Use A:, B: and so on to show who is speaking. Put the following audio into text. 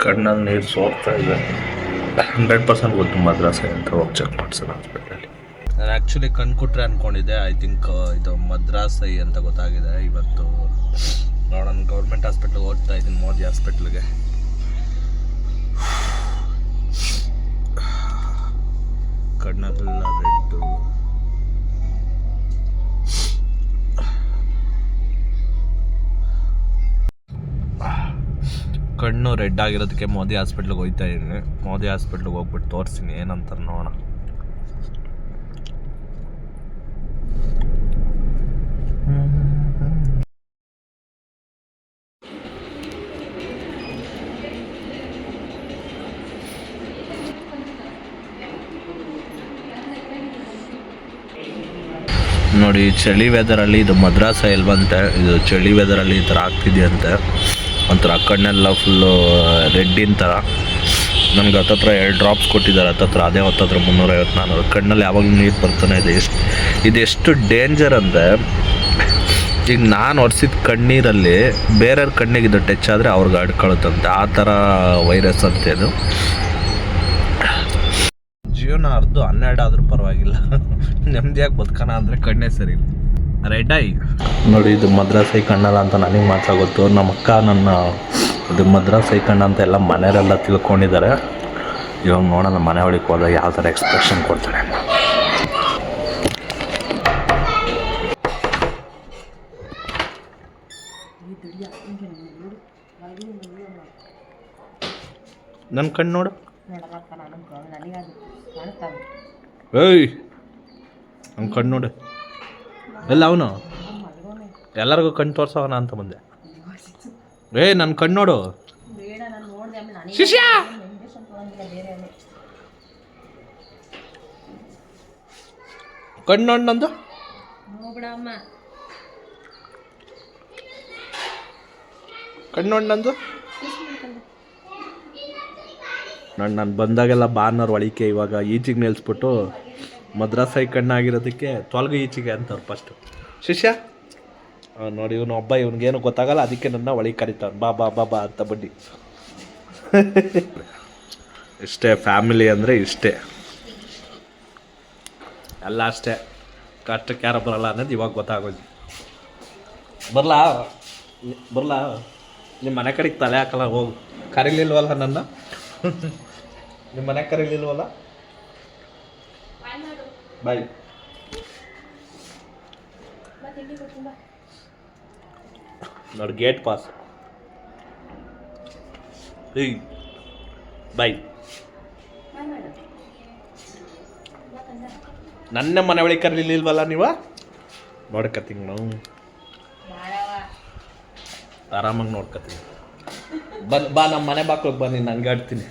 A: ಕಣ್ಣಲ್ಲಿ ನೀರು ಸೋರ್ತಾ ಇದೆ. 100% ಗೊತ್ತು ಮದ್ರಾಸೆ ಅಂತ ಹೋಗಿ ಚೆಕ್ ಮಾಡ್ಸೋಣ ಹಾಸ್ಪಿಟಲಲ್ಲಿ. ನಾನು ಆ್ಯಕ್ಚುಲಿ ಕಣ್ಣು ಕೊಟ್ಟರೆ ಅಂದ್ಕೊಂಡಿದ್ದೆ. ಐ ಥಿಂಕ್ ಇದು ಮದ್ರಾಸೈ ಅಂತ ಗೊತ್ತಾಗಿದೆ ಇವತ್ತು. ನೋಡೋಣ, ಗೌರ್ಮೆಂಟ್ ಹಾಸ್ಪಿಟ್ಲಿಗೆ ಹೋಗ್ತಾ ಇದ್ದೀನಿ, ಮೋದಿ ಹಾಸ್ಪಿಟ್ಲಿಗೆ. ಕಣ್ಣೆಲ್ಲ ರೆಡ್ಡು. ಕಣ್ಣು ರೆಡ್ ಆಗಿರೋದಕ್ಕೆ ಮೋದಿ ಹಾಸ್ಪಿಟ್ಲಿಗೆ ಹೋಗ್ತಾ ಇದ್ದೀನಿ. ಮೋದಿ ಹಾಸ್ಪಿಟ್ಲಿಗೆ ಹೋಗ್ಬಿಟ್ಟು ತೋರಿಸ್ತೀನಿ ಏನಂತಾರೆ ನೋಡೋಣ. ನೋಡಿ, ಚಳಿ ವೆದರಲ್ಲಿ ಇದು ಮದ್ರಾಸ ಇಲ್ವಂತೆ. ಇದು ಚಳಿ ವೆದರಲ್ಲಿ ಈ ಥರ ಆಗ್ತಿದೆಯಂತೆ. ಒಂಥರ ಕಣ್ಣೆಲ್ಲ ಫುಲ್ಲು ರೆಡ್ಡಿನ ಥರ. ನನಗೆ ಹತ್ತತ್ರ 2 ಡ್ರಾಪ್ಸ್ ಕೊಟ್ಟಿದ್ದಾರೆ. ಹತ್ತತ್ರ ಅದೇ 350-400 ಕಣ್ಣಲ್ಲಿ ಯಾವಾಗಲೂ ನೀರು ಬರ್ತಾನೆ ಇದೆ. ಇದೆಷ್ಟು ಡೇಂಜರ್ ಅಂದರೆ, ಈಗ ನಾನು ಒರೆಸಿದ ಕಣ್ಣೀರಲ್ಲಿ ಬೇರೆಯವ್ರ ಕಣ್ಣಿಗೆ ಇದು ಟಚ್ ಆದರೆ ಅವ್ರಿಗೆ ಅಡ್ಕೊಳುತ್ತಂತೆ. ಆ ಥರ ವೈರಸ್ ಅಂತೆ ಇದು. ಜೀವನ 12 ಆದರೂ ಪರವಾಗಿಲ್ಲ, ನೆಮ್ಮದಿಯಾಗಿ ಬದುಕೋಣ ಅಂದರೆ ಕಣ್ಣೇ ಸರಿ. ರೆಡ್ ಐ ನೋಡಿ, ಇದು ಮದ್ರಾಸೈ ಕಣ್ಣಲ್ಲ ಅಂತ ನನಗೆ ಮಾತ್ರ ಗೊತ್ತು. ನಮ್ಮ ಅಕ್ಕ ನನ್ನ ಇದು ಮದ್ರಾಸೈ ಕಣ್ಣ ಅಂತ ಎಲ್ಲ ಮನೆಯವರೆಲ್ಲ ತಿಳ್ಕೊಂಡಿದ್ದಾರೆ. ಇವಾಗ ನೋಡೋಣ ಮನೆ ಒಳಗೆ ಹೋದಾಗ ಯಾವ ಥರ ಎಕ್ಸ್ಪ್ರೆಷನ್ ಕೊಡ್ತಾರೆ. ನನ್ನ ಕಣ್ಣು ನೋಡು. ಏಯ್, ನನ್ನ ಕಣ್ಣು ನೋಡು. ಎಲ್ಲ ಅವನು ಎಲ್ಲರಿಗೂ ಕಣ್ಣು ತೋರ್ಸವನ ಅಂತ ಬಂದೆ. ನನ್ನ ಕಣ್ಣು ನೋಡು ಶಿಷ್ಯ. ಕಣ್ಣು ನೋಡು ನಂದು. ಕಣ್ಣು ನೋಡಿ ನಂದು. ನಾನು ಬಂದಾಗೆಲ್ಲ ಬಾರ್ನರ್ ಒಳಿಕೆ ಇವಾಗ ಈಚಿಗೆ ನಿಲ್ಲಿಸ್ಬಿಟ್ಟು ಮದ್ರಾಸೈ ಕಣ್ಣಾಗಿರೋದಕ್ಕೆ ತೊಲಗು ಈಚಿಗೆ ಅಂತವ್ರು ಫಸ್ಟು. ಶಿಷ್ಯ ನೋಡಿ, ಇವನು ಒಬ್ಬ, ಇವನಿಗೇನು ಗೊತ್ತಾಗಲ್ಲ, ಅದಕ್ಕೆ ನನ್ನ ಒಳಗೆ ಕರೀತಾನೆ. ಬಾ ಬಾ ಬಾ ಬಾ ಅಂತ ಬಡ್ಡಿ. ಇಷ್ಟೇ ಫ್ಯಾಮಿಲಿ ಅಂದರೆ ಇಷ್ಟೇ, ಎಲ್ಲ ಅಷ್ಟೇ. ಕಷ್ಟಕ್ಕೆ ಯಾರು ಬರಲ್ಲ ಅನ್ನೋದು ಇವಾಗ ಗೊತ್ತಾಗೋದು. ಬರಲಾ ನಿಮ್ಮ ಮನೆ ಕಡೆಗೆ ತಲೆ ಹಾಕಲ್ಲ, ಹೋಗು. ಕರೀಲಿಲ್ವಲ್ಲ ನನ್ನ, ನಿಮ್ಮ ಮನೆ ಕರೀಲಿಲ್ವಲ್ಲ. ಬಾಯ್. ನೋಡಿ, ಗೇಟ್ ಪಾಸ್. ಬಾಯ್. ನನ್ನ ಮನೆ ಒಳಗೆ ಕರೀಲಿಲ್ವಲ್ಲ ನೀವು. ನೋಡ್ಕತ್ತೀನಿ ನಾವು, ಆರಾಮಾಗಿ ನೋಡ್ಕತ್ತೀನಿ. ಬಾ ನಮ್ಮ ಮನೆ ಬಾಕ್ಲಿಗೆ ಬನ್ನಿ, ನಂಗೆ ಆಡ್ತೀನಿ.